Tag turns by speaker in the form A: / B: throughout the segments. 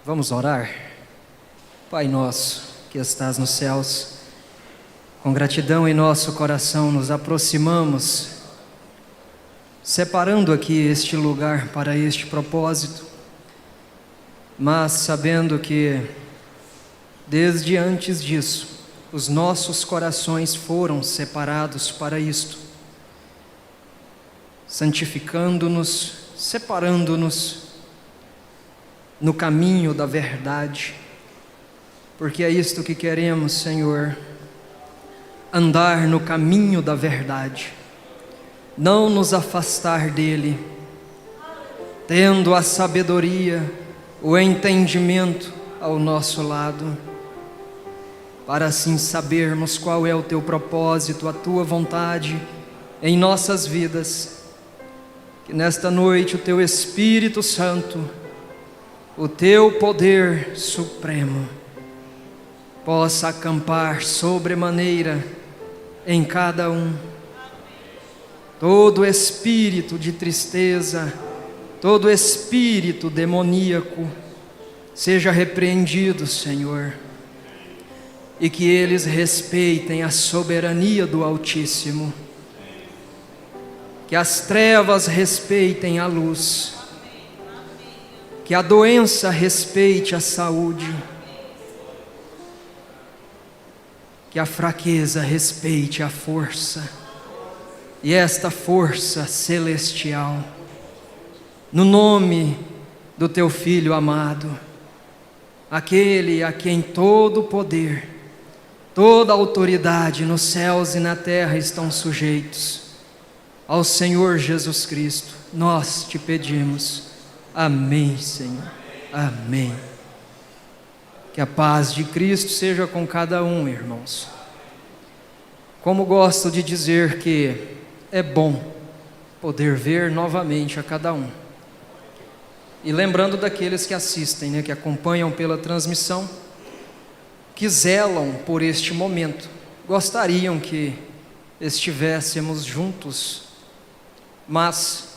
A: Vamos orar? Pai nosso que estás nos céus, com gratidão em nosso coração nos aproximamos, separando aqui este lugar para este propósito, mas sabendo que desde antes disso, os nossos corações foram separados para isto, santificando-nos, separando-nos no caminho da verdade, porque é isto que queremos, Senhor, andar no caminho da verdade, não nos afastar dele, tendo a sabedoria, o entendimento ao nosso lado, para assim sabermos qual é o teu propósito, a tua vontade em nossas vidas. Que nesta noite o teu Espírito Santo, o teu poder supremo, possa acampar sobremaneira em cada um. Todo espírito de tristeza, todo espírito demoníaco, seja repreendido, Senhor, e que eles respeitem a soberania do Altíssimo, que as trevas respeitem a luz, que a doença respeite a saúde, que a fraqueza respeite a força, e esta força celestial, no nome do teu Filho amado, aquele a quem todo poder, toda autoridade nos céus e na terra estão sujeitos, ao Senhor Jesus Cristo, nós te pedimos. Amém, Senhor. Amém. Que a paz de Cristo seja com cada um, irmãos. Como gosto de dizer que é bom poder ver novamente a cada um. E lembrando daqueles que assistem, que acompanham pela transmissão, que zelam por este momento, gostariam que estivéssemos juntos, mas,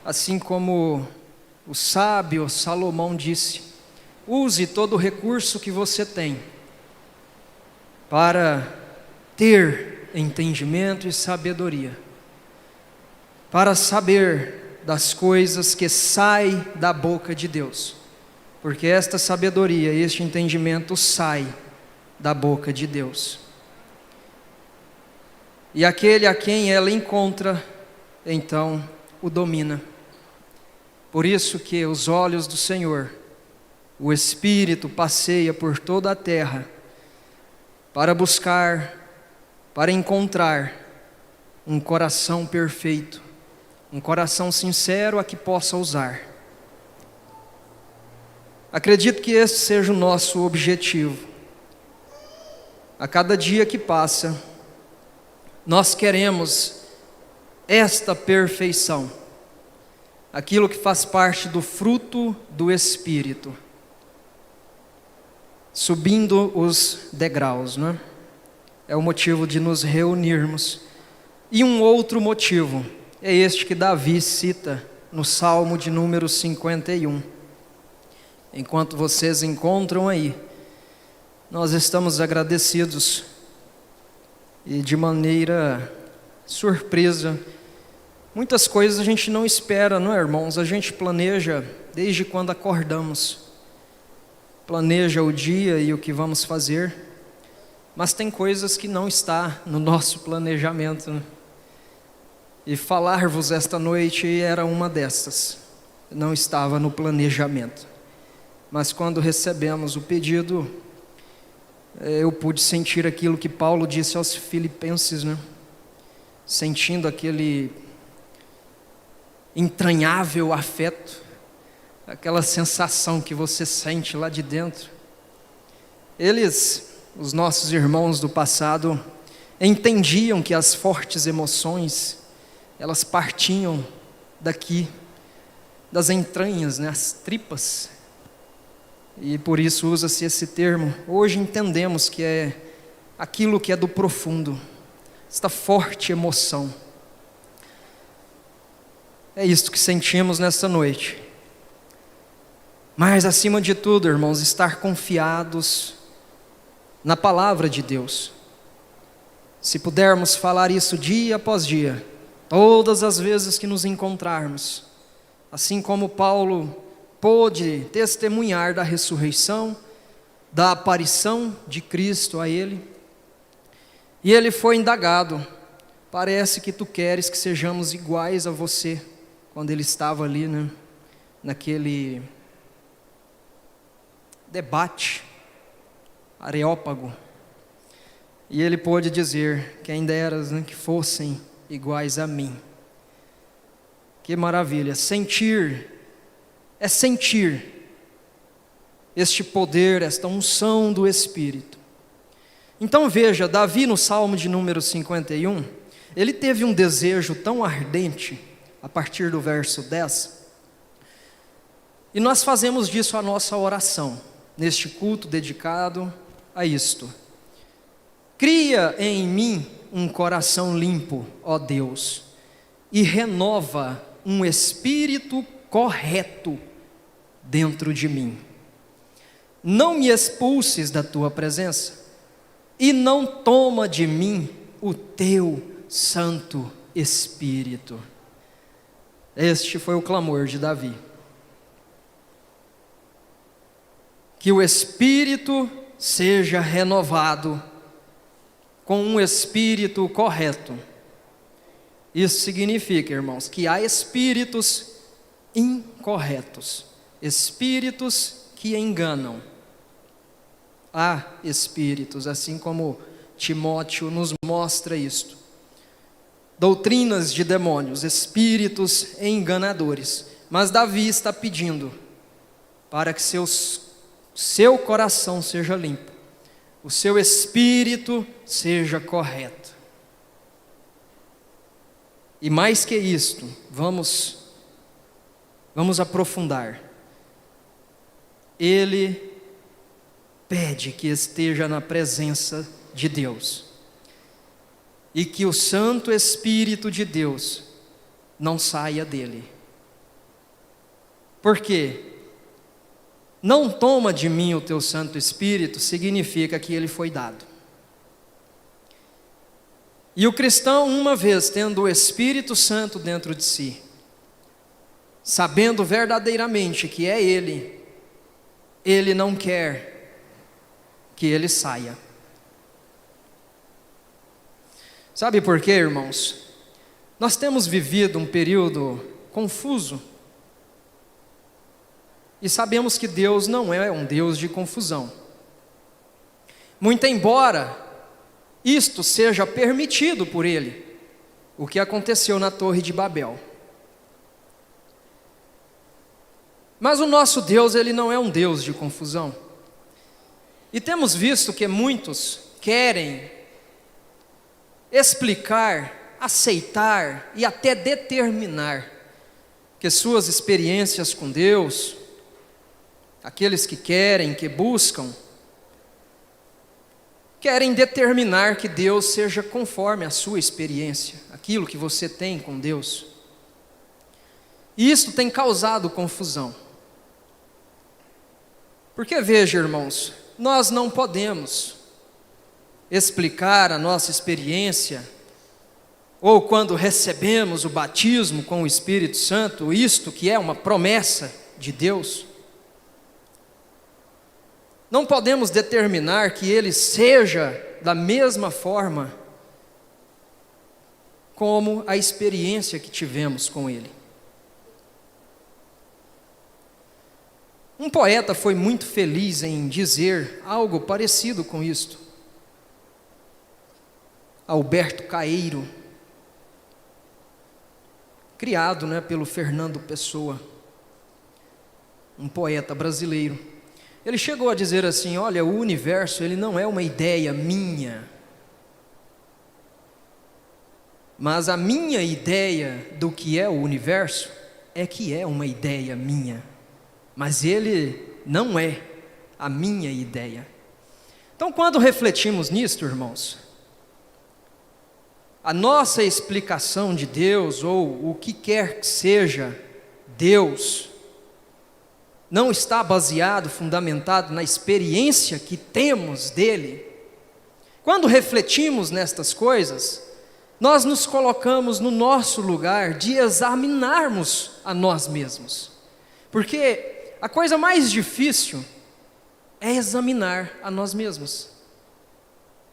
A: assim como o sábio Salomão disse, use todo o recurso que você tem para ter entendimento e sabedoria, para saber das coisas que saem da boca de Deus, porque esta sabedoria, este entendimento sai da boca de Deus. E aquele a quem ela encontra, então o domina. Por isso que os olhos do Senhor, o Espírito passeia por toda a terra, para buscar, para encontrar um coração perfeito, um coração sincero a que possa usar. Acredito que esse seja o nosso objetivo. A cada dia que passa, nós queremos esta perfeição, aquilo que faz parte do fruto do Espírito, subindo os degraus, não é? É o motivo de nos reunirmos. E um outro motivo é este que Davi cita no Salmo de número 51. Enquanto vocês encontram aí, nós estamos agradecidos e de maneira surpresa. Muitas coisas a gente não espera, não é, irmãos? A gente planeja desde quando acordamos, planeja o dia e o que vamos fazer, mas tem coisas que não está no nosso planejamento, né? E falar-vos esta noite era uma dessas, não estava no planejamento, mas quando recebemos o pedido, eu pude sentir aquilo que Paulo disse aos Filipenses, né? Sentindo aquele entranhável afeto, aquela sensação que você sente lá de dentro. Eles, os nossos irmãos do passado, entendiam que as fortes emoções, elas partiam daqui, das entranhas, né, as tripas, e por isso usa-se esse termo. Hoje entendemos que é aquilo que é do profundo, esta forte emoção. É isto que sentimos nesta noite. Mas acima de tudo, irmãos, estar confiados na palavra de Deus. Se pudermos falar isso dia após dia, todas as vezes que nos encontrarmos, assim como Paulo pôde testemunhar da ressurreição, da aparição de Cristo a ele, e ele foi indagado: parece que tu queres que sejamos iguais a você, quando ele estava ali, naquele debate, Areópago, e ele pôde dizer: quem deras que fossem iguais a mim. Que maravilha, sentir este poder, esta unção do Espírito. Então veja, Davi no Salmo de número 51, ele teve um desejo tão ardente, a partir do verso 10, e nós fazemos disso a nossa oração, neste culto dedicado a isto: cria em mim um coração limpo, ó Deus, e renova um espírito correto dentro de mim. Não me expulses da tua presença, e não toma de mim o teu Santo Espírito. Este foi o clamor de Davi. Que o espírito seja renovado com um espírito correto. Isso significa, irmãos, que há espíritos incorretos, espíritos que enganam. Há espíritos, assim como Timóteo nos mostra isto. Doutrinas de demônios, espíritos enganadores. Mas Davi está pedindo para que seu coração seja limpo, o seu espírito seja correto. E mais que isto, vamos aprofundar. Ele pede que esteja na presença de Deus, e que o Santo Espírito de Deus não saia dele. Por quê? Não toma de mim o teu Santo Espírito significa que ele foi dado. E o cristão, uma vez tendo o Espírito Santo dentro de si, sabendo verdadeiramente que é ele não quer que ele saia. Sabe por quê, irmãos? Nós temos vivido um período confuso, e sabemos que Deus não é um Deus de confusão. Muito embora isto seja permitido por Ele, o que aconteceu na Torre de Babel. Mas o nosso Deus, Ele não é um Deus de confusão. E temos visto que muitos querem explicar, aceitar e até determinar que suas experiências com Deus, aqueles que querem, que buscam, querem determinar que Deus seja conforme a sua experiência, aquilo que você tem com Deus. E isso tem causado confusão. Porque veja, irmãos, nós não podemos explicar a nossa experiência, ou quando recebemos o batismo com o Espírito Santo, isto que é uma promessa de Deus, não podemos determinar que ele seja da mesma forma como a experiência que tivemos com ele. Um poeta foi muito feliz em dizer algo parecido com isto. Alberto Caeiro, criado pelo Fernando Pessoa, um poeta brasileiro. Ele chegou a dizer assim: olha, o universo ele não é uma ideia minha, mas a minha ideia do que é o universo é que é uma ideia minha, mas ele não é a minha ideia. Então, quando refletimos nisto, irmãos, a nossa explicação de Deus, ou o que quer que seja Deus, não está baseado, fundamentado na experiência que temos dele, quando refletimos nestas coisas, nós nos colocamos no nosso lugar de examinarmos a nós mesmos, porque a coisa mais difícil é examinar a nós mesmos,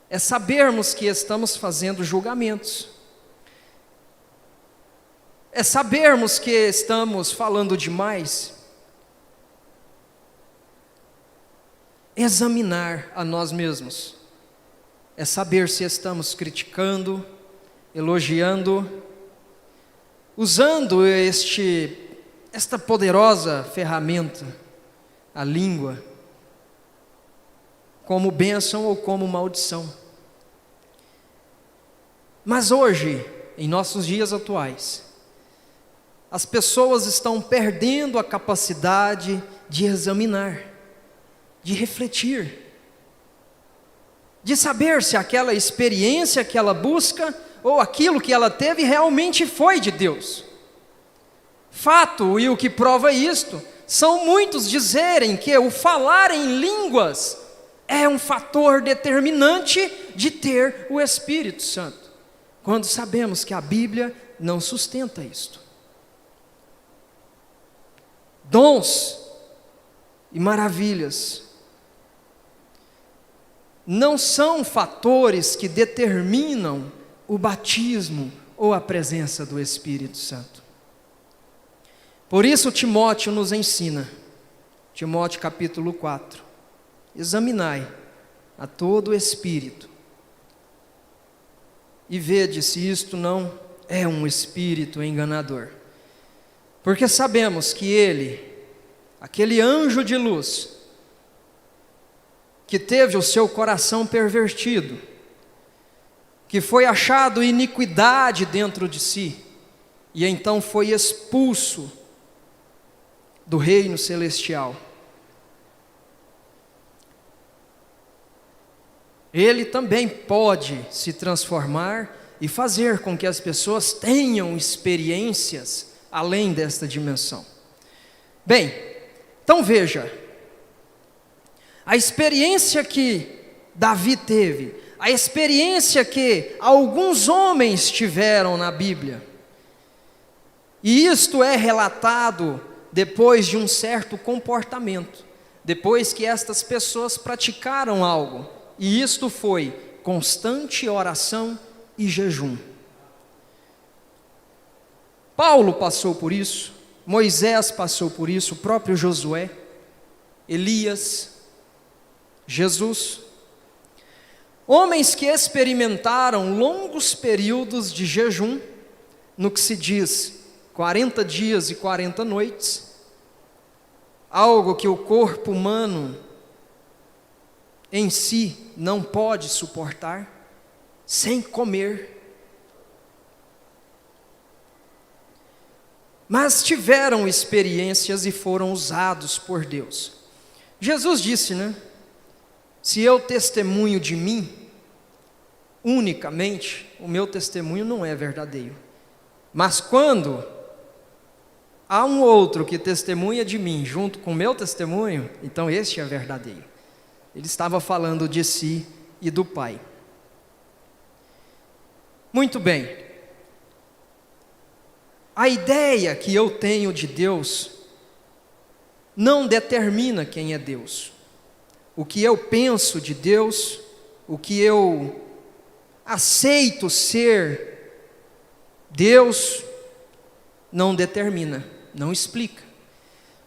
A: é sabermos que estamos fazendo julgamentos, é sabermos que estamos falando demais. Examinar a nós mesmos é saber se estamos criticando, elogiando, usando esta poderosa ferramenta, a língua, como bênção ou como maldição. Mas hoje, em nossos dias atuais, as pessoas estão perdendo a capacidade de examinar, de refletir, de saber se aquela experiência que ela busca ou aquilo que ela teve realmente foi de Deus. Fato, e o que prova isto, são muitos dizerem que o falar em línguas é um fator determinante de ter o Espírito Santo, quando sabemos que a Bíblia não sustenta isto. Dons e maravilhas não são fatores que determinam o batismo ou a presença do Espírito Santo. Por isso Timóteo nos ensina, Timóteo capítulo 4, examinai a todo o Espírito e vede se isto não é um espírito enganador. Porque sabemos que ele, aquele anjo de luz, que teve o seu coração pervertido, que foi achado iniquidade dentro de si, e então foi expulso do reino celestial. Ele também pode se transformar e fazer com que as pessoas tenham experiências além desta dimensão. Bem, então veja, a experiência que Davi teve, a experiência que alguns homens tiveram na Bíblia, e isto é relatado depois de um certo comportamento, depois que estas pessoas praticaram algo, e isto foi constante oração e jejum. Paulo passou por isso, Moisés passou por isso, o próprio Josué, Elias, Jesus, homens que experimentaram longos períodos de jejum, no que se diz 40 dias e 40 noites, algo que o corpo humano em si não pode suportar, sem comer. Mas tiveram experiências e foram usados por Deus. Jesus disse, se eu testemunho de mim, unicamente, o meu testemunho não é verdadeiro. Mas quando há um outro que testemunha de mim, junto com o meu testemunho, então este é verdadeiro. Ele estava falando de si e do Pai. Muito bem. A ideia que eu tenho de Deus não determina quem é Deus. O que eu penso de Deus, o que eu aceito ser Deus, não determina, não explica.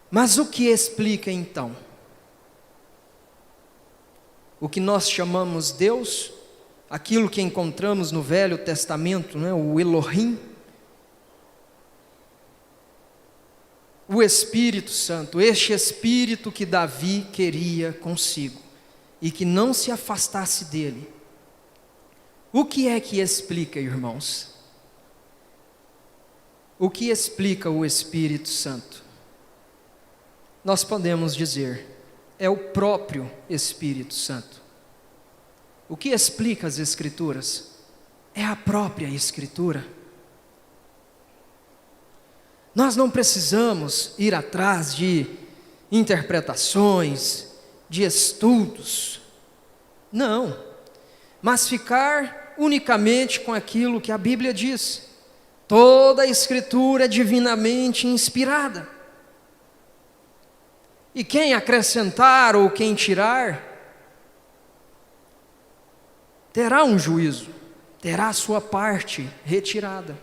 A: Mas o que explica então? O que nós chamamos Deus, aquilo que encontramos no Velho Testamento, o Elohim, o Espírito Santo, este Espírito que Davi queria consigo e que não se afastasse dele. O que é que explica, irmãos? O que explica o Espírito Santo? Nós podemos dizer, é o próprio Espírito Santo. O que explica as Escrituras? É a própria Escritura. Nós não precisamos ir atrás de interpretações, de estudos. Não, mas ficar unicamente com aquilo que a Bíblia diz. Toda a Escritura é divinamente inspirada. E quem acrescentar ou quem tirar, terá um juízo, terá a sua parte retirada.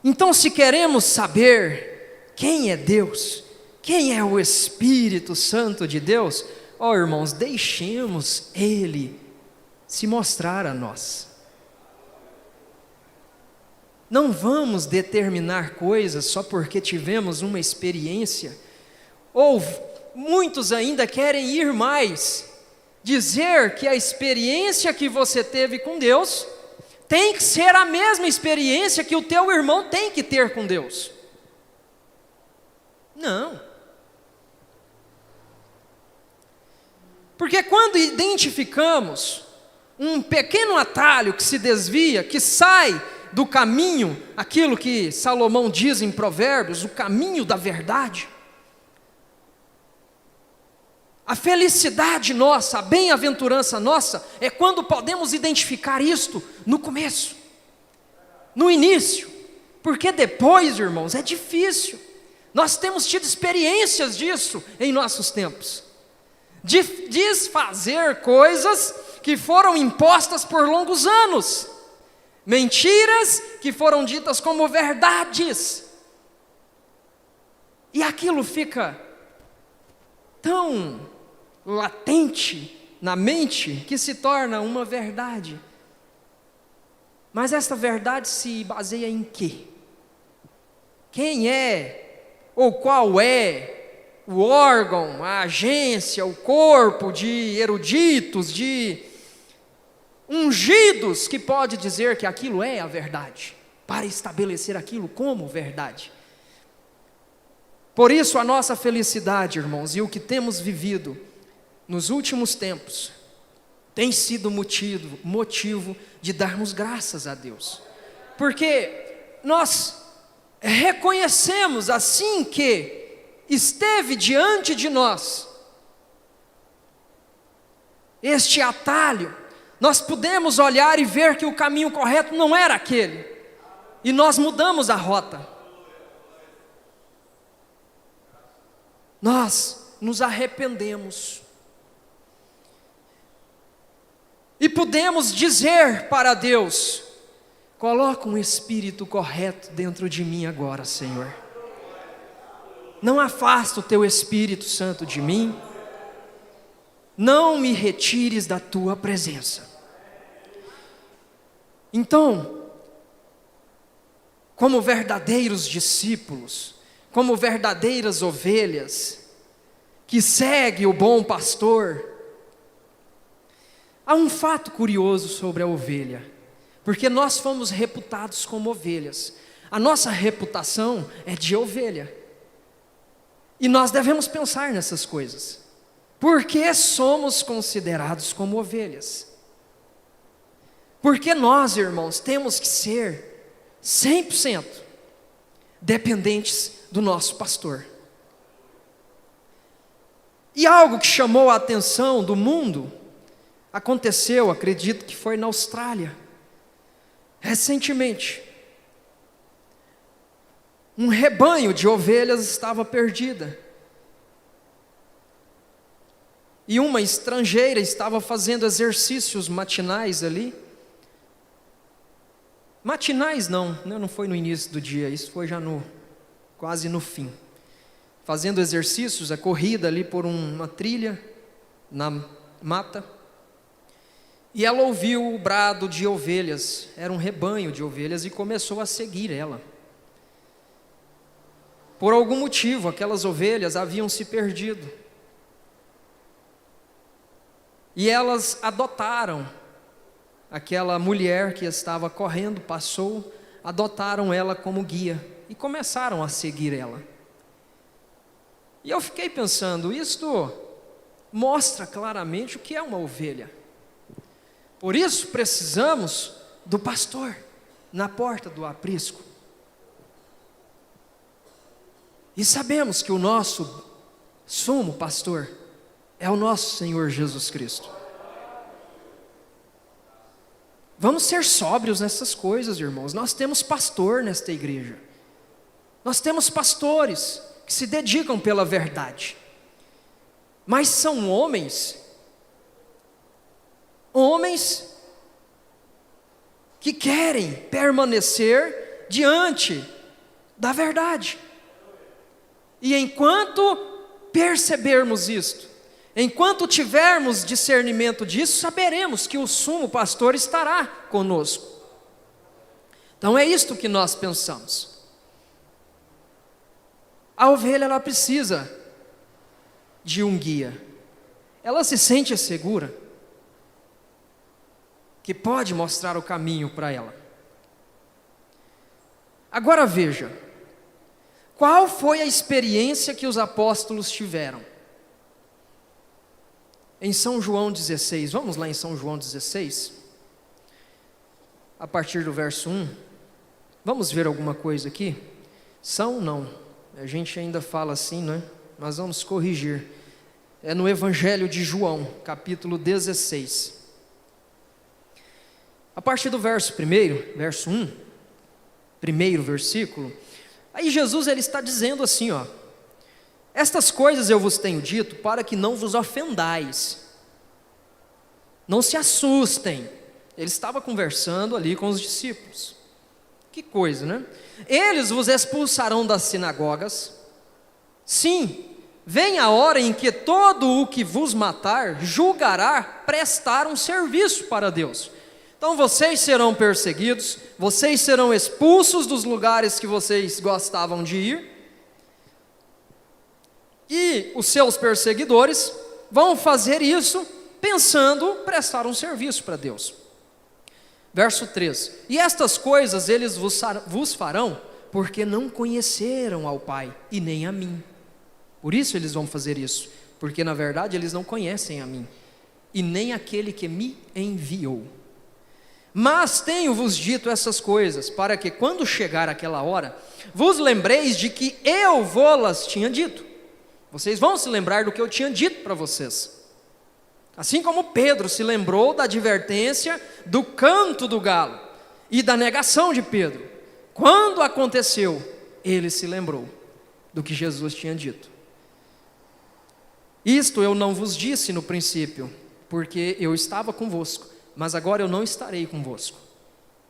A: Então, se queremos saber quem é Deus, quem é o Espírito Santo de Deus, ó irmãos, deixemos Ele se mostrar a nós. Não vamos determinar coisas só porque tivemos uma experiência, ou muitos ainda querem ir mais, dizer que a experiência que você teve com Deus tem que ser a mesma experiência que o teu irmão tem que ter com Deus. Não. Porque quando identificamos um pequeno atalho que se desvia, que sai do caminho, aquilo que Salomão diz em Provérbios, o caminho da verdade, a felicidade nossa, a bem-aventurança nossa, é quando podemos identificar isto no começo, no início, porque depois, irmãos, é difícil. Nós temos tido experiências disso em nossos tempos, de desfazer coisas que foram impostas por longos anos, mentiras que foram ditas como verdades, e aquilo fica tão latente na mente que se torna uma verdade. Mas essa verdade se baseia em quê? Quem é ou qual é o órgão, a agência, o corpo de eruditos, de ungidos que pode dizer que aquilo é a verdade, para estabelecer aquilo como verdade? Por isso a nossa felicidade, irmãos, e o que temos vivido nos últimos tempos, tem sido motivo de darmos graças a Deus, porque nós reconhecemos assim que esteve diante de nós este atalho, nós pudemos olhar e ver que o caminho correto não era aquele, e nós mudamos a rota. Nós nos arrependemos e podemos dizer para Deus: coloca um espírito correto dentro de mim agora, Senhor. Não afasta o teu Espírito Santo de mim, não me retires da tua presença. Então, como verdadeiros discípulos, como verdadeiras ovelhas, que segue o bom pastor, há um fato curioso sobre a ovelha, porque nós fomos reputados como ovelhas, a nossa reputação é de ovelha, e nós devemos pensar nessas coisas, porque somos considerados como ovelhas, porque nós, irmãos, temos que ser 100% dependentes do nosso pastor. E algo que chamou a atenção do mundo aconteceu, acredito que foi na Austrália, recentemente. Um rebanho de ovelhas estava perdida, e uma estrangeira estava fazendo exercícios matinais ali. Matinais não foi no início do dia, isso foi já quase no fim, fazendo exercícios, a corrida ali por uma trilha na mata, e ela ouviu o brado de ovelhas, era um rebanho de ovelhas, e começou a seguir ela. Por algum motivo, aquelas ovelhas haviam se perdido, e elas adotaram aquela mulher que estava correndo, passou, adotaram ela como guia, e começaram a seguir ela. E eu fiquei pensando, isto mostra claramente o que é uma ovelha. Por isso precisamos do pastor na porta do aprisco. E sabemos que o nosso sumo pastor é o nosso Senhor Jesus Cristo. Vamos ser sóbrios nessas coisas, irmãos. Nós temos pastor nesta igreja. Nós temos pastores que se dedicam pela verdade. Mas são homens que querem permanecer diante da verdade. E enquanto percebermos isto, enquanto tivermos discernimento disso, saberemos que o sumo pastor estará conosco. Então é isto que nós pensamos. A ovelha, ela precisa de um guia. Ela se sente segura que pode mostrar o caminho para ela. Agora veja, qual foi a experiência que os apóstolos tiveram? Em São João 16, vamos lá em São João 16, a partir do verso 1, vamos ver alguma coisa aqui? A gente ainda fala assim, né? Mas vamos corrigir. É no Evangelho de João, capítulo 16. A partir do verso 1, verso 1, primeiro versículo, aí Jesus ele está dizendo assim, ó: estas coisas eu vos tenho dito para que não vos ofendais. Não se assustem. Ele estava conversando ali com os discípulos. Que coisa, né? Eles vos expulsarão das sinagogas. Sim, vem a hora em que todo o que vos matar julgará prestar um serviço para Deus. Então vocês serão perseguidos, vocês serão expulsos dos lugares que vocês gostavam de ir, e os seus perseguidores vão fazer isso pensando prestar um serviço para Deus. Verso 3: e estas coisas eles vos farão, porque não conheceram ao Pai e nem a mim. Por isso eles vão fazer isso, porque na verdade eles não conhecem a mim, e nem aquele que me enviou. Mas tenho-vos dito essas coisas, para que quando chegar aquela hora, vos lembreis de que eu vô-las tinha dito. Vocês vão se lembrar do que eu tinha dito para vocês. Assim como Pedro se lembrou da advertência do canto do galo e da negação de Pedro. Quando aconteceu, ele se lembrou do que Jesus tinha dito. Isto eu não vos disse no princípio, porque eu estava convosco. Mas agora eu não estarei convosco.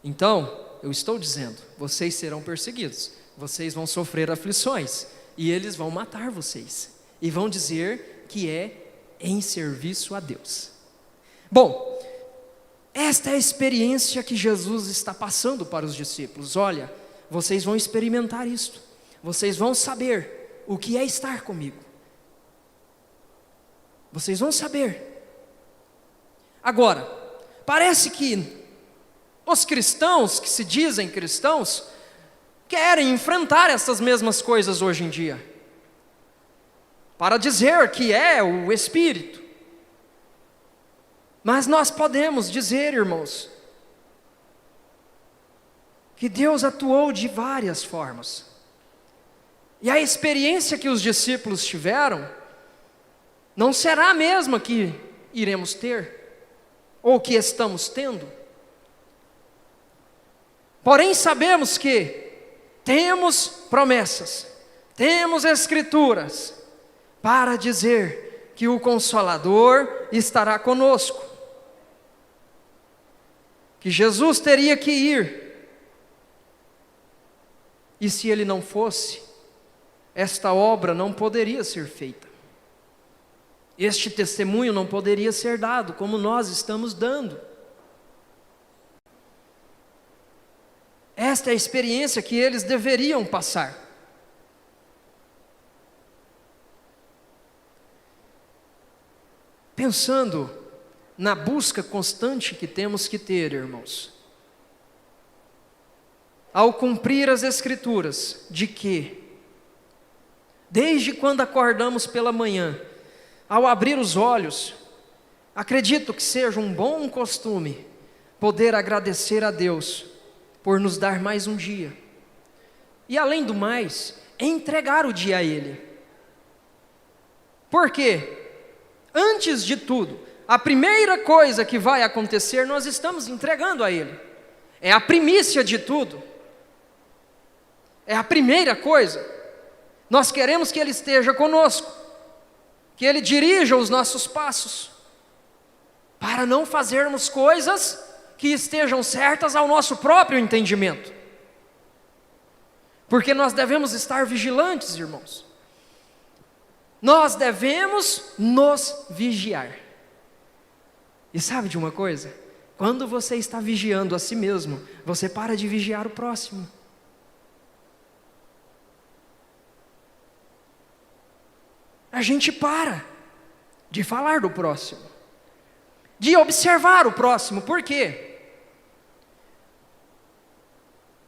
A: Então, eu estou dizendo, vocês serão perseguidos, vocês vão sofrer aflições, e eles vão matar vocês, e vão dizer que é em serviço a Deus. Bom, esta é a experiência que Jesus está passando para os discípulos. Olha, vocês vão experimentar isto, vocês vão saber o que é estar comigo. Vocês vão saber. Agora, parece que os cristãos, que se dizem cristãos, querem enfrentar essas mesmas coisas hoje em dia, para dizer que é o Espírito. Mas nós podemos dizer, irmãos, que Deus atuou de várias formas, e a experiência que os discípulos tiveram não será a mesma que iremos ter, ou que estamos tendo. Porém sabemos que temos promessas, temos escrituras, para dizer que o Consolador estará conosco, que Jesus teria que ir, e se Ele não fosse, esta obra não poderia ser feita. Este testemunho não poderia ser dado como nós estamos dando. Esta é a experiência que eles deveriam passar. Pensando na busca constante que temos que ter, irmãos, ao cumprir as Escrituras, de que, desde quando acordamos pela manhã, ao abrir os olhos, acredito que seja um bom costume poder agradecer a Deus por nos dar mais um dia. E além do mais, entregar o dia a Ele. Por quê? Antes de tudo, a primeira coisa que vai acontecer, nós estamos entregando a Ele. É a primícia de tudo. É a primeira coisa. Nós queremos que Ele esteja conosco, que Ele dirija os nossos passos, para não fazermos coisas que estejam certas ao nosso próprio entendimento. Porque nós devemos estar vigilantes, irmãos. Nós devemos nos vigiar. E sabe de uma coisa? Quando você está vigiando a si mesmo, você para de vigiar o próximo. A gente para de falar do próximo, de observar o próximo. Por quê?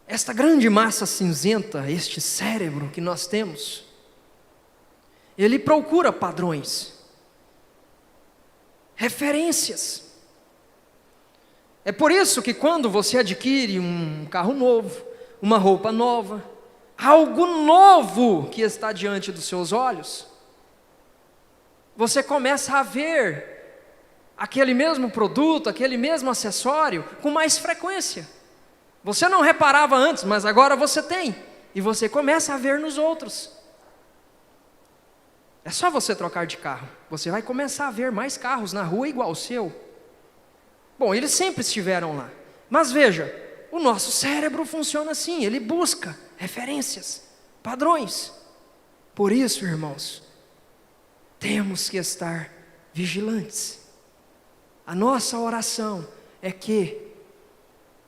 A: Esta grande massa cinzenta, este cérebro que nós temos, ele procura padrões, referências. É por isso que quando você adquire um carro novo, uma roupa nova, algo novo que está diante dos seus olhos, você começa a ver aquele mesmo produto, aquele mesmo acessório com mais frequência. Você não reparava antes, mas agora você tem, e você começa a ver nos outros. É só você trocar de carro, você vai começar a ver mais carros na rua igual o seu. Bom, eles sempre estiveram lá, mas veja, o nosso cérebro funciona assim, ele busca referências, padrões. Por isso, irmãos, temos que estar vigilantes. A nossa oração é que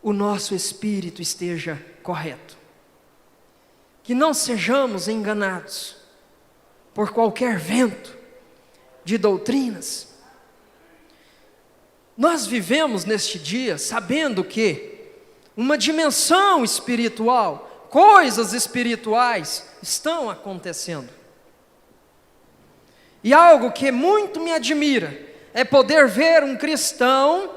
A: o nosso espírito esteja correto, que não sejamos enganados por qualquer vento de doutrinas. Nós vivemos neste dia sabendo que uma dimensão espiritual, coisas espirituais estão acontecendo. E algo que muito me admira é poder ver um cristão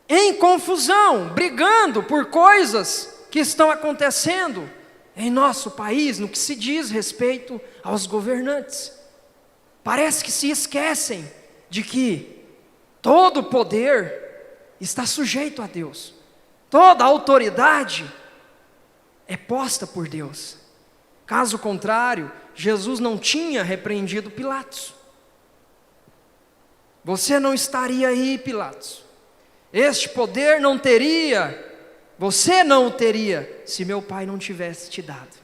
A: em confusão, brigando por coisas que estão acontecendo em nosso país, no que se diz respeito aos governantes. Parece que se esquecem de que todo o poder está sujeito a Deus, toda a autoridade é posta por Deus. Caso contrário, Jesus não tinha repreendido Pilatos. Você não estaria aí, Pilatos. Este poder não teria, você não o teria, se meu Pai não tivesse te dado.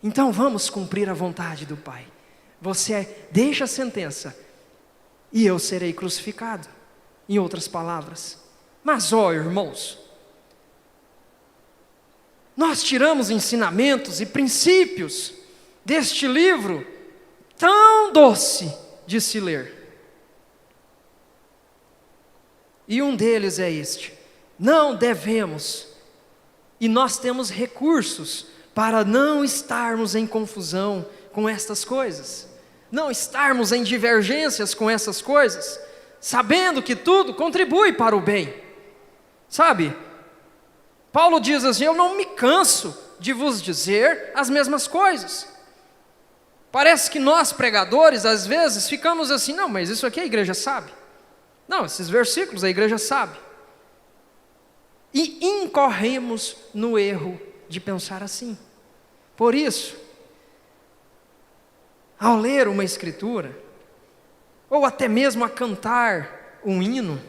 A: Então vamos cumprir a vontade do Pai. Você deixa a sentença, e eu serei crucificado. Em outras palavras. Mas ó, irmãos, nós tiramos ensinamentos e princípios deste livro tão doce de se ler. E um deles é este: não devemos, e nós temos recursos para não estarmos em confusão com estas coisas, não estarmos em divergências com essas coisas, sabendo que tudo contribui para o bem. Sabe, Paulo diz assim: eu não me canso de vos dizer as mesmas coisas. Parece que nós pregadores às vezes ficamos assim: não, mas isso aqui a igreja sabe. Não, esses versículos a igreja sabe. E incorremos no erro de pensar assim. Por isso, ao ler uma escritura, ou até mesmo a cantar um hino,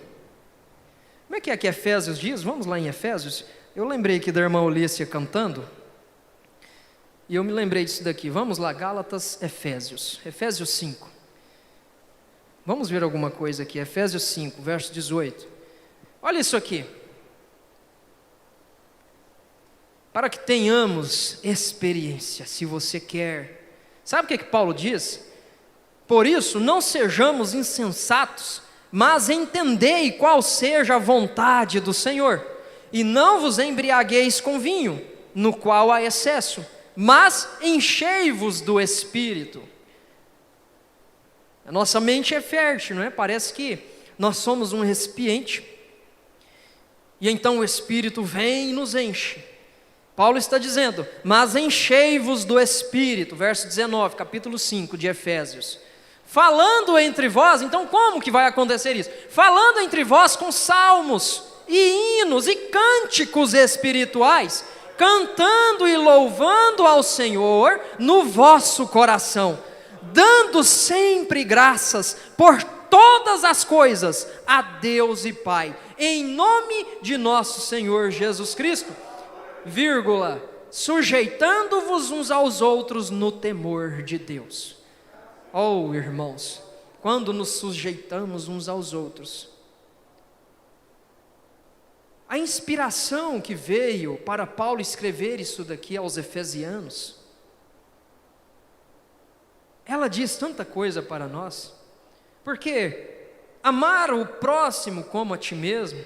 A: como é que Efésios diz? Vamos lá em Efésios. Eu lembrei aqui da irmã Olícia cantando, e eu me lembrei disso daqui. Vamos lá, Gálatas, Efésios 5. Vamos ver alguma coisa aqui, Efésios 5, verso 18. Olha isso aqui. Para que tenhamos experiência, se você quer. Sabe o que Paulo diz? Por isso, não sejamos insensatos, mas entendei qual seja a vontade do Senhor. E não vos embriagueis com vinho, no qual há excesso, mas enchei-vos do Espírito. A nossa mente é fértil, não é? Parece que nós somos um recipiente, e então o Espírito vem e nos enche. Paulo está dizendo: mas enchei-vos do Espírito, verso 19, capítulo 5 de Efésios. Falando entre vós, então como que vai acontecer isso? Falando entre vós com salmos, e hinos, e cânticos espirituais, cantando e louvando ao Senhor no vosso coração, dando sempre graças por todas as coisas a Deus e Pai, em nome de nosso Senhor Jesus Cristo, vírgula, sujeitando-vos uns aos outros no temor de Deus. Oh, irmãos, quando nos sujeitamos uns aos outros, a inspiração que veio para Paulo escrever isso daqui aos Efesianos, ela diz tanta coisa para nós, porque amar o próximo como a ti mesmo,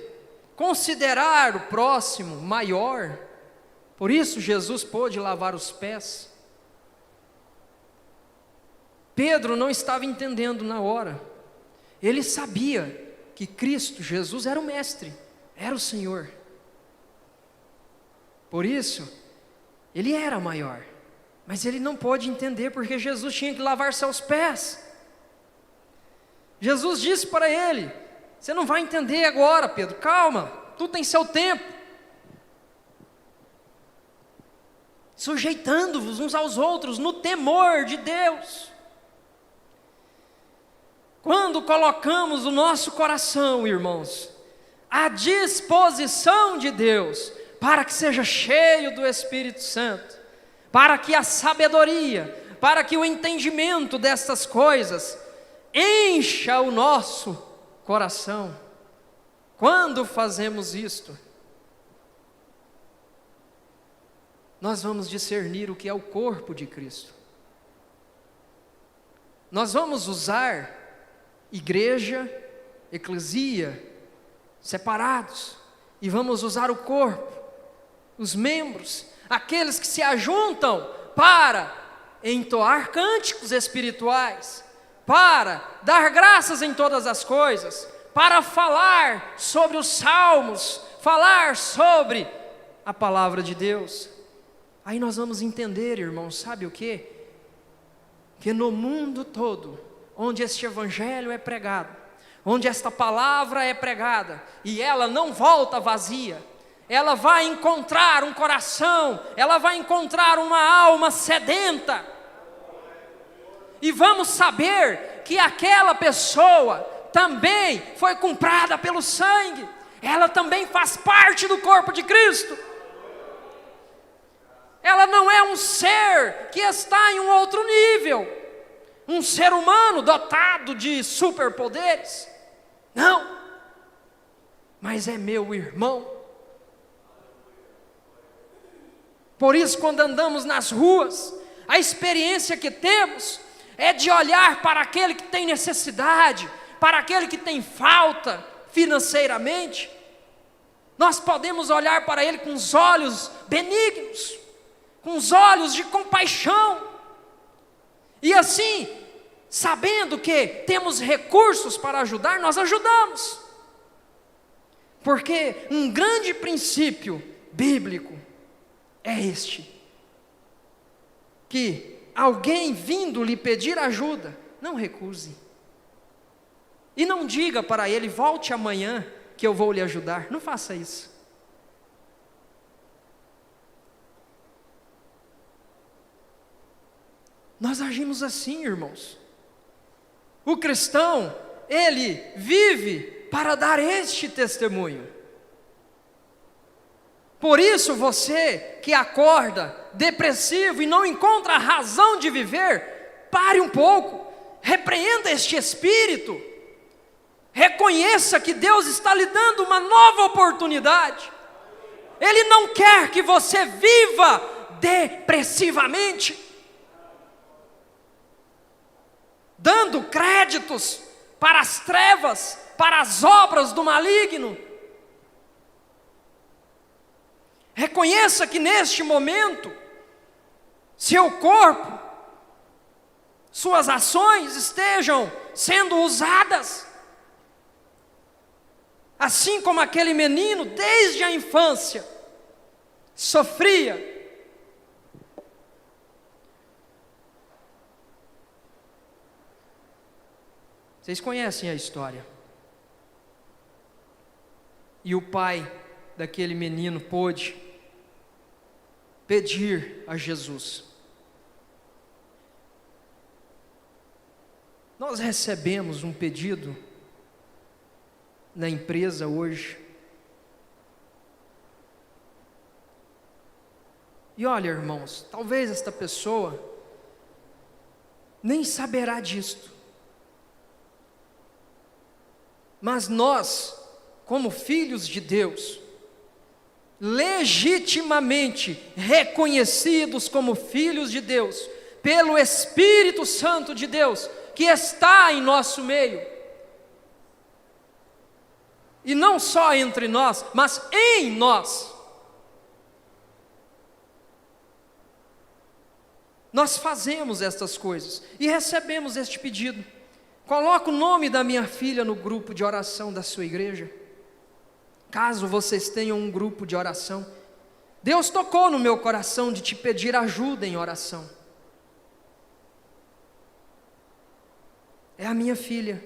A: considerar o próximo maior, por isso Jesus pôde lavar os pés. Pedro não estava entendendo na hora, ele sabia que Cristo, Jesus, era o Mestre, era o Senhor, por isso, ele era maior, mas ele não pôde entender, porque Jesus tinha que lavar seus pés. Jesus disse para ele: você não vai entender agora, Pedro, calma, tudo tem seu tempo. Sujeitando-vos uns aos outros no temor de Deus. Quando colocamos o nosso coração, irmãos, à disposição de Deus, para que seja cheio do Espírito Santo, para que a sabedoria, para que o entendimento destas coisas encha o nosso coração. Quando fazemos isto, nós vamos discernir o que é o corpo de Cristo. Nós vamos usar igreja, eclesia, separados, e vamos usar o corpo, os membros, aqueles que se ajuntam para entoar cânticos espirituais, para dar graças em todas as coisas, para falar sobre os salmos, falar sobre a palavra de Deus. Aí nós vamos entender, irmãos, sabe o quê? Que no mundo todo, onde este evangelho é pregado, onde esta palavra é pregada, e ela não volta vazia, ela vai encontrar um coração, ela vai encontrar uma alma sedenta, e vamos saber que aquela pessoa também foi comprada pelo sangue, ela também faz parte do corpo de Cristo. Ela não é um ser que está em um outro nível, um ser humano dotado de superpoderes, não, mas é meu irmão. Por isso, quando andamos nas ruas, a experiência que temos é de olhar para aquele que tem necessidade, para aquele que tem falta financeiramente. Nós podemos olhar para ele com os olhos benignos, com os olhos de compaixão, e assim, sabendo que temos recursos para ajudar, nós ajudamos, porque um grande princípio bíblico é este: que alguém vindo lhe pedir ajuda, não recuse, e não diga para ele: volte amanhã que eu vou lhe ajudar. Não faça isso. Nós agimos assim, irmãos. O cristão, ele vive para dar este testemunho. Por isso você que acorda depressivo e não encontra razão de viver, pare um pouco, repreenda este espírito, reconheça que Deus está lhe dando uma nova oportunidade. Ele não quer que você viva depressivamente, dando créditos para as trevas, para as obras do maligno. Reconheça que neste momento, seu corpo, suas ações estejam sendo usadas, assim como aquele menino, desde a infância, sofria. Vocês conhecem a história. E o pai daquele menino pôde pedir a Jesus. Nós recebemos um pedido na empresa hoje. E olha, irmãos, talvez esta pessoa nem saberá disto. Mas nós, como filhos de Deus, legitimamente reconhecidos como filhos de Deus, pelo Espírito Santo de Deus, que está em nosso meio, e não só entre nós, mas em nós, nós fazemos estas coisas, e recebemos este pedido. Coloca o nome da minha filha no grupo de oração da sua igreja, caso vocês tenham um grupo de oração. Deus tocou no meu coração de te pedir ajuda em oração. É a minha filha,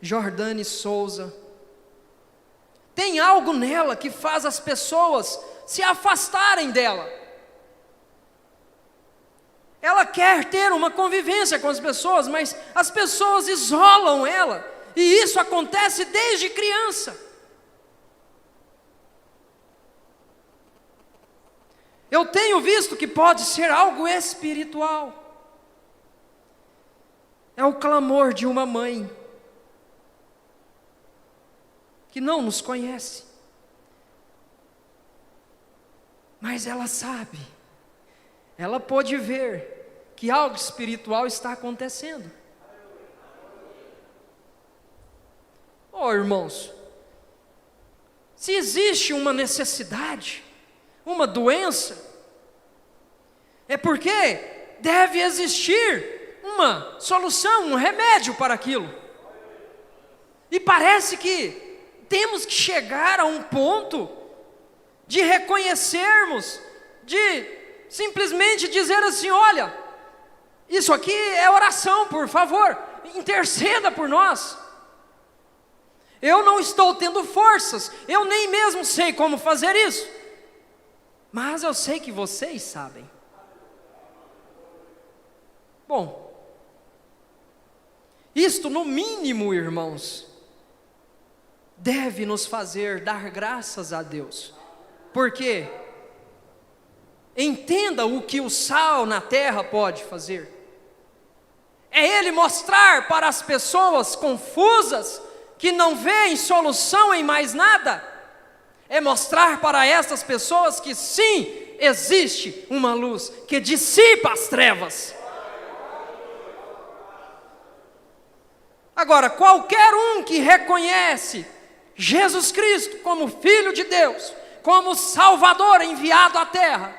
A: Jordane Souza. Tem algo nela que faz as pessoas se afastarem dela. Ela quer ter uma convivência com as pessoas, mas as pessoas isolam ela, e isso acontece desde criança. Eu tenho visto que pode ser algo espiritual. É o clamor de uma mãe que não nos conhece, mas ela sabe, ela pode ver que algo espiritual está acontecendo. Oh, irmãos, se existe uma necessidade, uma doença, é porque deve existir uma solução, um remédio para aquilo. E parece que temos que chegar a um ponto de reconhecermos, de simplesmente dizer assim: olha, isso aqui é oração, por favor, interceda por nós. Eu não estou tendo forças, eu nem mesmo sei como fazer isso, mas eu sei que vocês sabem. Bom, isto no mínimo, irmãos, deve nos fazer dar graças a Deus, porque entenda o que o sal na terra pode fazer. É ele mostrar para as pessoas confusas, que não veem solução em mais nada, é mostrar para essas pessoas que sim, existe uma luz que dissipa as trevas. Agora, qualquer um que reconhece Jesus Cristo como Filho de Deus, como Salvador enviado à terra,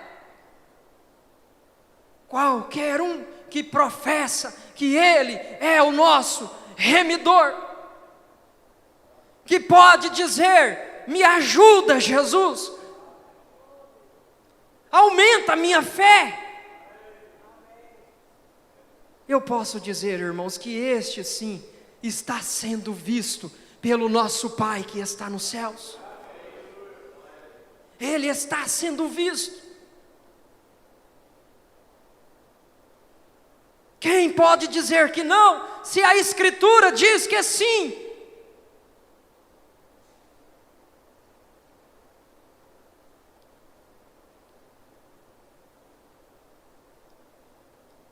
A: qualquer um que professa que Ele é o nosso remidor, que pode dizer: me ajuda, Jesus, aumenta a minha fé. Eu posso dizer, irmãos, que este sim está sendo visto pelo nosso Pai que está nos céus. Ele está sendo visto. Quem pode dizer que não, se a Escritura diz que sim?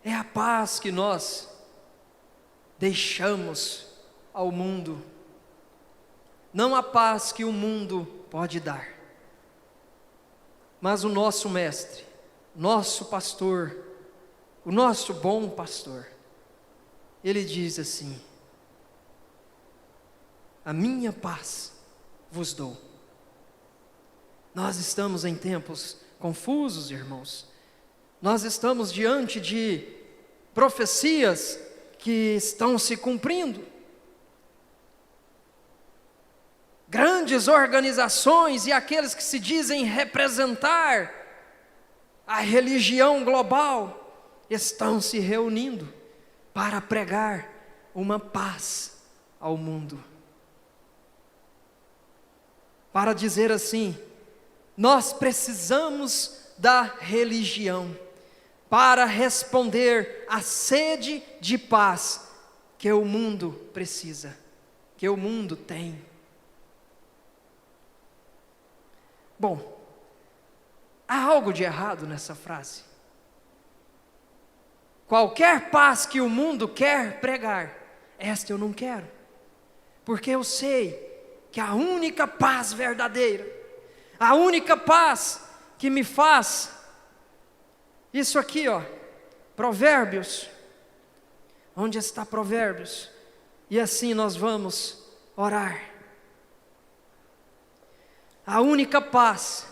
A: É a paz que nós deixamos ao mundo, não a paz que o mundo pode dar, mas o nosso mestre, nosso pastor, o nosso bom pastor, ele diz assim: a minha paz vos dou. Nós estamos em tempos confusos, irmãos. Nós estamos diante de profecias que estão se cumprindo. Grandes organizações e aqueles que se dizem representar a religião global estão se reunindo para pregar uma paz ao mundo. Para dizer assim, nós precisamos da religião para responder à sede de paz que o mundo precisa, que o mundo tem. Bom, há algo de errado nessa frase. Qualquer paz que o mundo quer pregar, esta eu não quero, porque eu sei que a única paz verdadeira, a única paz que me faz, isso aqui ó, Provérbios, onde está Provérbios? E assim nós vamos orar. A única paz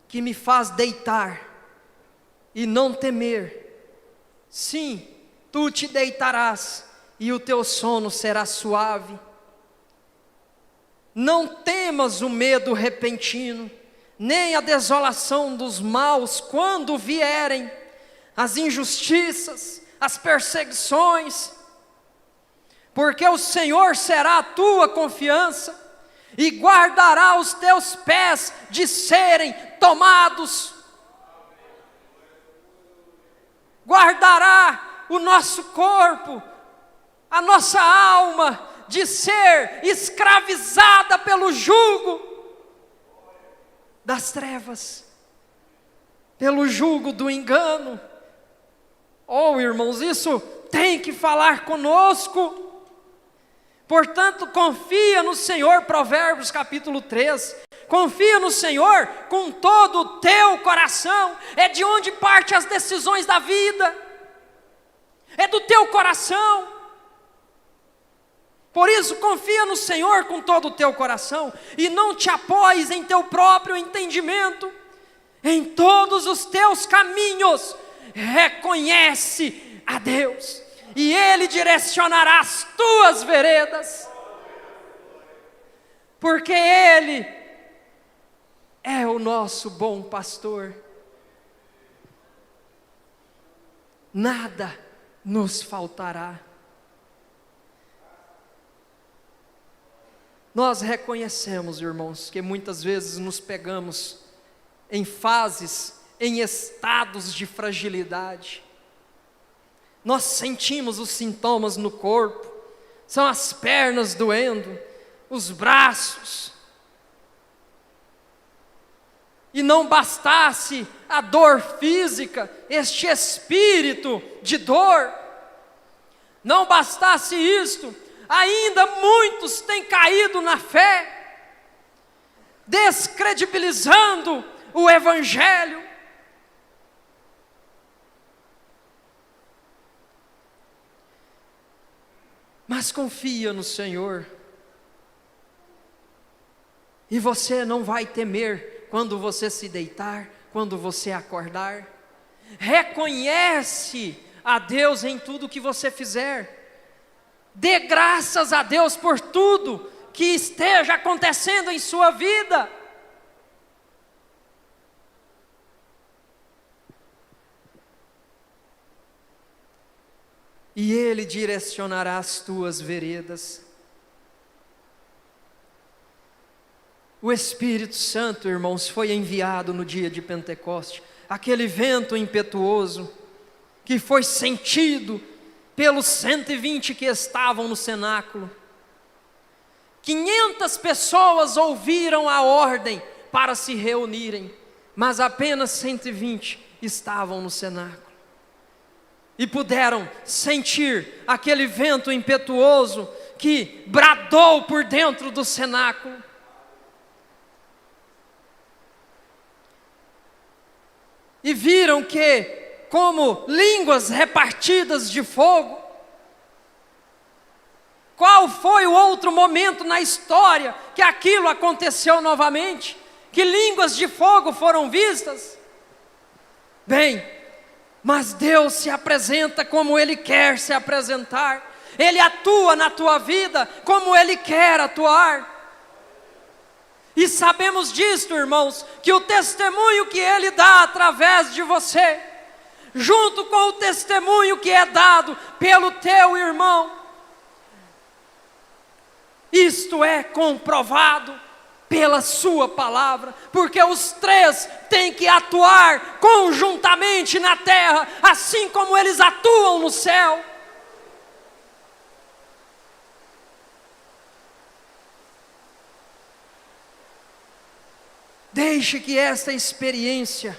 A: que me faz deitar e não temer, sim, tu te deitarás e o teu sono será suave. Não temas o medo repentino, nem a desolação dos maus quando vierem, as injustiças, as perseguições, porque o Senhor será a tua confiança, e guardará os teus pés de serem tomados. Guardará o nosso corpo, a nossa alma, de ser escravizada pelo jugo das trevas, pelo jugo do engano. Oh, irmãos, isso tem que falar conosco. Portanto, confia no Senhor, Provérbios capítulo 3. Confia no Senhor com todo o teu coração. É de onde partem as decisões da vida. É do teu coração. Por isso, confia no Senhor com todo o teu coração e não te apoies em teu próprio entendimento. Em todos os teus caminhos, reconhece a Deus e Ele direcionará as tuas veredas, porque Ele é o nosso bom pastor. Nada nos faltará. Nós reconhecemos, irmãos, que muitas vezes nos pegamos em fases, em estados de fragilidade. Nós sentimos os sintomas no corpo, são as pernas doendo, os braços. E não bastasse a dor física, este espírito de dor, não bastasse isto, ainda muitos têm caído na fé, descredibilizando o Evangelho. Mas confia no Senhor, e você não vai temer quando você se deitar, quando você acordar. Reconhece a Deus em tudo que você fizer. Dê graças a Deus por tudo que esteja acontecendo em sua vida. E Ele direcionará as tuas veredas. O Espírito Santo, irmãos, foi enviado no dia de Pentecoste, aquele vento impetuoso, que foi sentido pelos 120 que estavam no cenáculo. 500 pessoas ouviram a ordem para se reunirem, mas apenas 120 estavam no cenáculo. E puderam sentir aquele vento impetuoso que bradou por dentro do cenáculo. E viram que, como línguas repartidas de fogo. Qual foi o outro momento na história que aquilo aconteceu novamente? Que línguas de fogo foram vistas? Bem, mas Deus se apresenta como Ele quer se apresentar. Ele atua na tua vida como Ele quer atuar. E sabemos disto, irmãos, que o testemunho que Ele dá através de você, junto com o testemunho que é dado pelo teu irmão, isto é comprovado pela sua palavra, porque os três têm que atuar conjuntamente na terra, assim como eles atuam no céu. Deixe que esta experiência,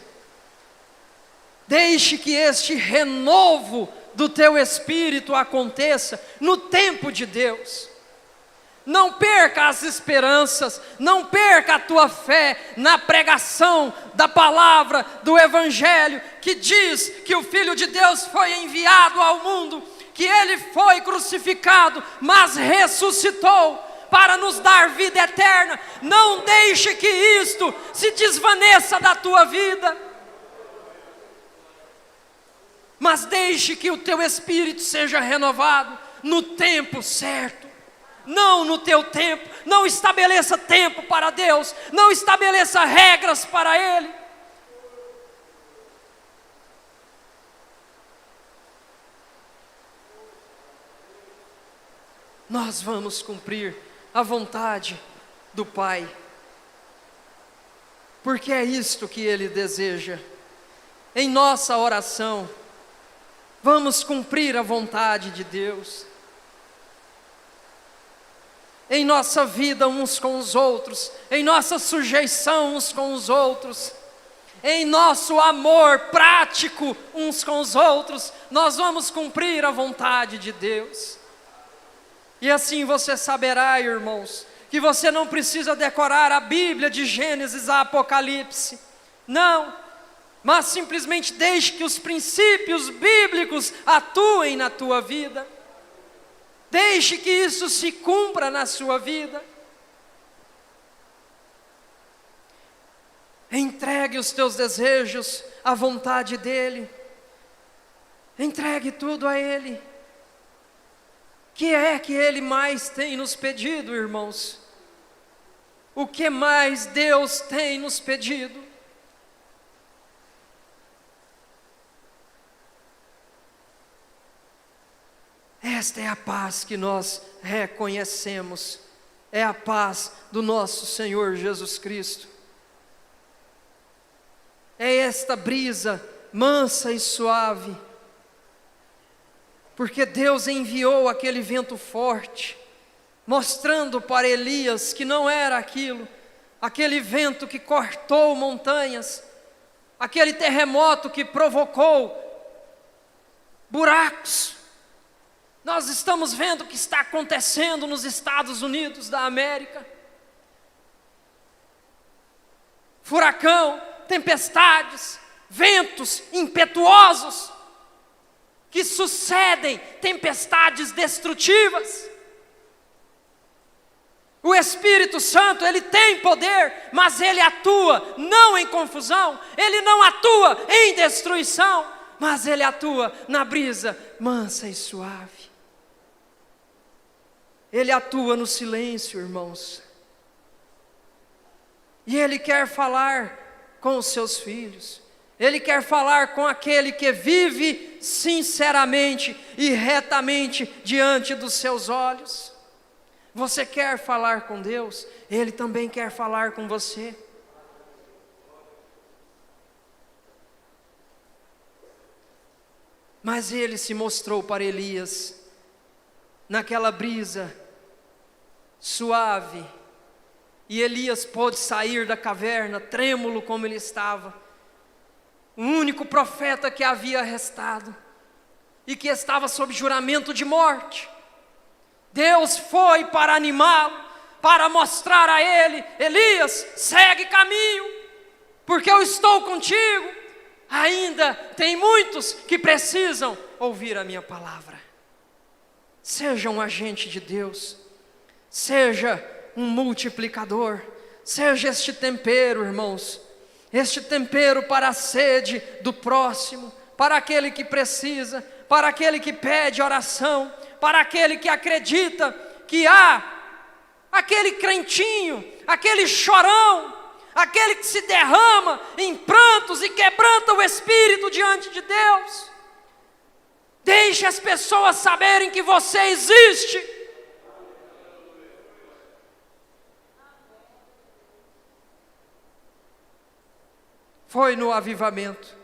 A: deixe que este renovo do teu espírito aconteça no tempo de Deus. Não perca as esperanças, não perca a tua fé na pregação da palavra do Evangelho, que diz que o Filho de Deus foi enviado ao mundo, que Ele foi crucificado, mas ressuscitou para nos dar vida eterna. Não deixe que isto se desvaneça da tua vida, mas deixe que o teu espírito seja renovado no tempo certo. Não no teu tempo. Não estabeleça tempo para Deus, não estabeleça regras para Ele. Nós vamos cumprir a vontade do Pai, porque é isto que Ele deseja. Em nossa oração, vamos cumprir a vontade de Deus. Em nossa vida uns com os outros, em nossa sujeição uns com os outros, em nosso amor prático uns com os outros, nós vamos cumprir a vontade de Deus. E assim você saberá, irmãos, que você não precisa decorar a Bíblia de Gênesis a Apocalipse, não, mas simplesmente deixe que os princípios bíblicos atuem na tua vida. Deixe que isso se cumpra na sua vida. Entregue os teus desejos à vontade dEle. Entregue tudo a Ele. O que é que Ele mais tem nos pedido, irmãos? O que mais Deus tem nos pedido? Esta é a paz que nós reconhecemos, é a paz do nosso Senhor Jesus Cristo. É esta brisa mansa e suave, porque Deus enviou aquele vento forte, mostrando para Elias que não era aquilo, aquele vento que cortou montanhas, aquele terremoto que provocou buracos. Nós estamos vendo o que está acontecendo nos Estados Unidos da América. Furacão, tempestades, ventos impetuosos, que sucedem tempestades destrutivas. O Espírito Santo, Ele tem poder, mas Ele atua não em confusão, Ele não atua em destruição, mas Ele atua na brisa mansa e suave. Ele atua no silêncio, irmãos. E Ele quer falar com os seus filhos. Ele quer falar com aquele que vive sinceramente e retamente diante dos seus olhos. Você quer falar com Deus? Ele também quer falar com você. Mas Ele se mostrou para Elias naquela brisa suave, e Elias pôde sair da caverna, trêmulo como ele estava, o único profeta que havia restado, e que estava sob juramento de morte. Deus foi para animá-lo, para mostrar a ele: Elias, segue caminho, porque eu estou contigo. Ainda tem muitos que precisam ouvir a minha palavra. Seja um agente de Deus, seja um multiplicador, seja este tempero, irmãos, este tempero para a sede do próximo, para aquele que precisa, para aquele que pede oração, para aquele que acredita que há aquele crentinho, aquele chorão, aquele que se derrama em prantos e quebranta o espírito diante de Deus. Deixe as pessoas saberem que você existe. Foi no avivamento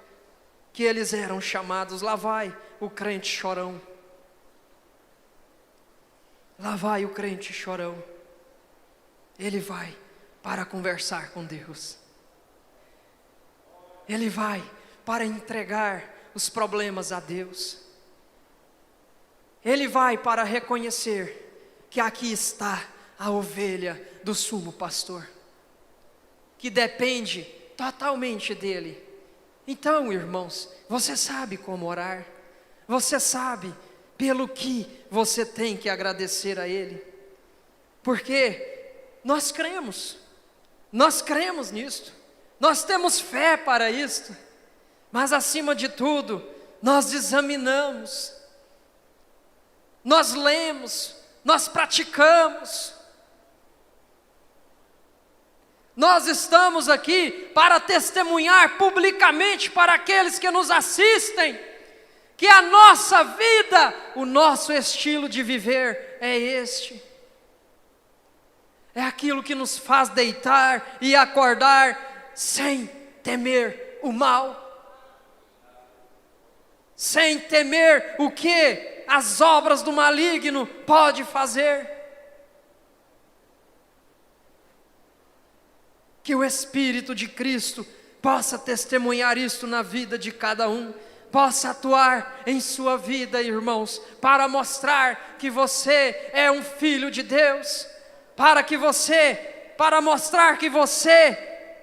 A: que eles eram chamados. Lá vai o crente chorão. Lá vai o crente chorão. Ele vai para conversar com Deus. Ele vai para entregar os problemas a Deus. Ele vai para reconhecer que aqui está a ovelha do sumo pastor, que depende totalmente dele. Então, irmãos, você sabe como orar, você sabe pelo que você tem que agradecer a Ele, porque nós cremos nisto, nós temos fé para isto, mas acima de tudo, nós examinamos, nós lemos, nós praticamos. Nós estamos aqui para testemunhar publicamente para aqueles que nos assistem, que a nossa vida, o nosso estilo de viver é este. É aquilo que nos faz deitar e acordar sem temer o mal, sem temer o que as obras do maligno podem fazer. Que o Espírito de Cristo possa testemunhar isto na vida de cada um, possa atuar em sua vida, irmãos, para mostrar que você é um filho de Deus, para mostrar que você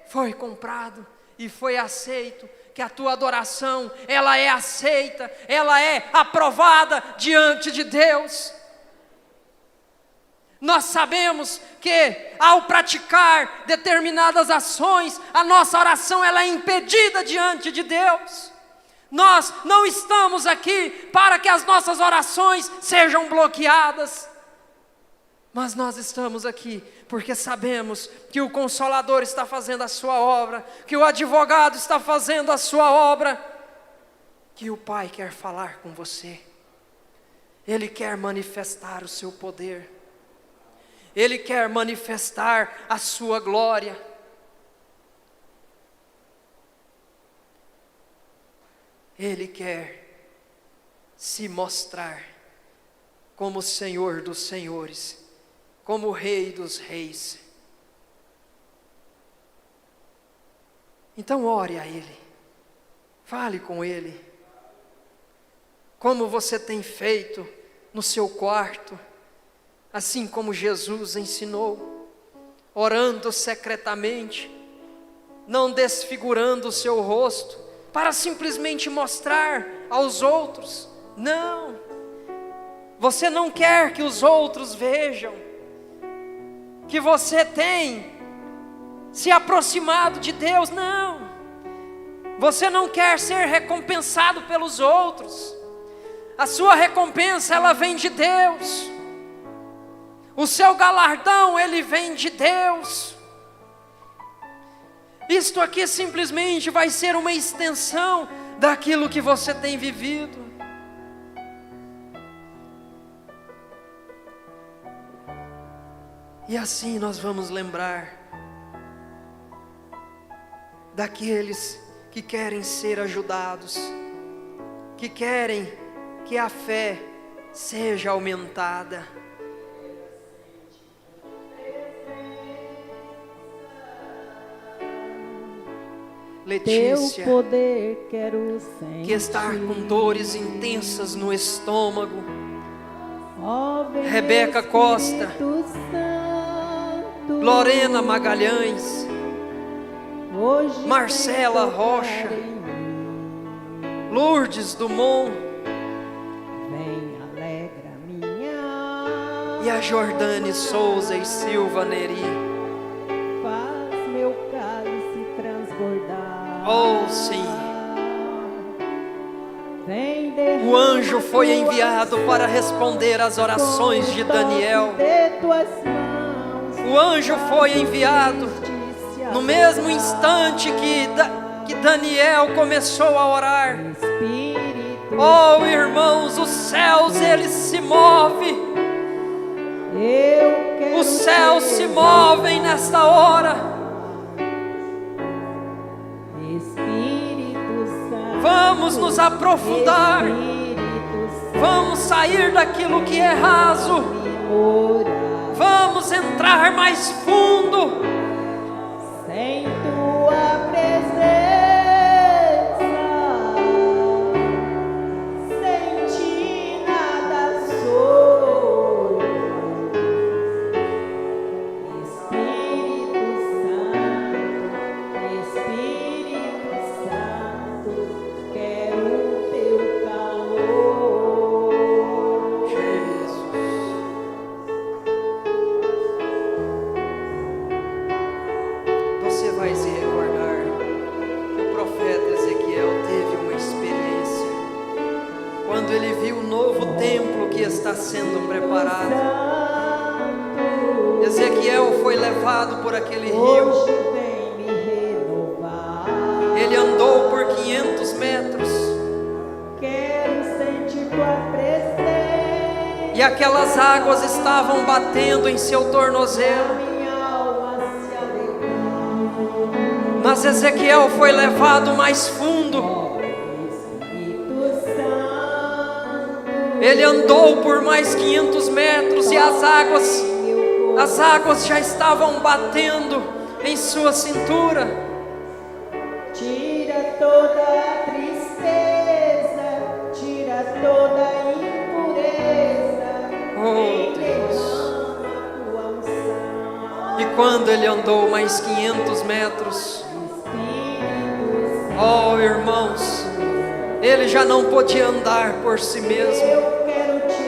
A: foi comprado e foi aceito, que a tua adoração, ela é aceita, ela é aprovada diante de Deus. Nós sabemos que ao praticar determinadas ações, a nossa oração ela é impedida diante de Deus. Nós não estamos aqui para que as nossas orações sejam bloqueadas, mas nós estamos aqui porque sabemos que o Consolador está fazendo a sua obra, que o advogado está fazendo a sua obra, que o Pai quer falar com você, Ele quer manifestar o seu poder, Ele quer manifestar a sua glória. Ele quer se mostrar como Senhor dos senhores, como Rei dos reis. Então ore a Ele, fale com Ele, como você tem feito no seu quarto, assim como Jesus ensinou, orando secretamente, não desfigurando o seu rosto, para simplesmente mostrar aos outros. Não, você não quer que os outros vejam que você tem se aproximado de Deus, não. Você não quer ser recompensado pelos outros. A sua recompensa, ela vem de Deus. O seu galardão, ele vem de Deus. Isto aqui simplesmente vai ser uma extensão daquilo que você tem vivido. E assim nós vamos lembrar daqueles que querem ser ajudados, que querem que a fé seja aumentada. Letícia,
B: teu poder quero sentir,
A: que está com dores intensas no estômago.
B: Ó, vem
A: Rebeca Costa,
B: Espírito Santo,
A: Lorena Magalhães,
B: hoje
A: Marcela
B: vem tocar
A: Rocha,
B: em mim.
A: Lourdes Dumont
B: Vem, alegra minha
A: e a Jordane Souza e Silva Neri.
B: faz meu cálice transbordar.
A: Oh, sim.
B: Vem,
A: O anjo foi enviado para responder às orações de Daniel.
B: de tuas mãos
A: O anjo foi enviado no mesmo instante que Daniel começou a orar. Oh, irmãos, os céus, eles se movem. Os céus se movem nesta hora. Vamos nos aprofundar. Vamos sair daquilo que é raso. Vamos entrar mais fundo.
B: Sem tua presença, sem ti nada sou. Espírito Santo, quero o teu calor.
A: Jesus. Você vai se recordar que o profeta Ezequiel teve uma experiência quando ele viu o novo templo que está sendo preparado. Ezequiel foi levado por aquele rio.
B: Hoje vem me renovar.
A: Ele andou por 500 metros
B: Quero sentir tua presença.
A: e aquelas águas estavam batendo em seu tornozelo.
B: Minha alma se alegra.
A: Mas Ezequiel foi levado mais fundo.
B: Espírito Santo,
A: Ele andou por mais 500 metros e as águas já estavam batendo em sua cintura.
B: tira toda a tristeza, tira toda a impureza.
A: Oh,
B: Vem
A: Deus.
B: derrama a tua unção.
A: E quando ele andou mais 500 metros,
B: Espírito Santo,
A: oh, irmãos, ele já não podia andar por si mesmo.
B: eu quero te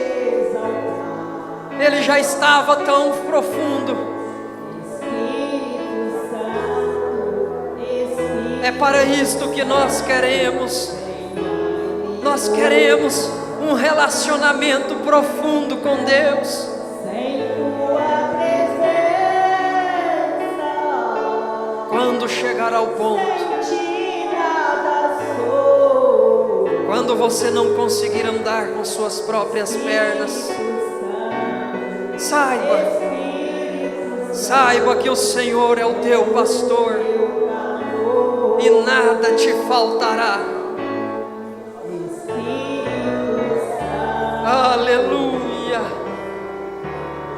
B: exaltar.
A: Ele já estava tão profundo.
B: Espírito Santo, Espírito
A: É para isto que nós queremos. Nós queremos um relacionamento profundo com Deus.
B: sem tua presença,
A: Quando chegar ao ponto,
B: sem ti nada sou.
A: quando você não conseguir andar com suas próprias pernas, saiba que o Senhor é o teu pastor e nada te faltará. Aleluia,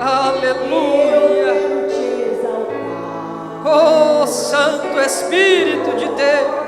A: aleluia. Oh, Santo Espírito de Deus.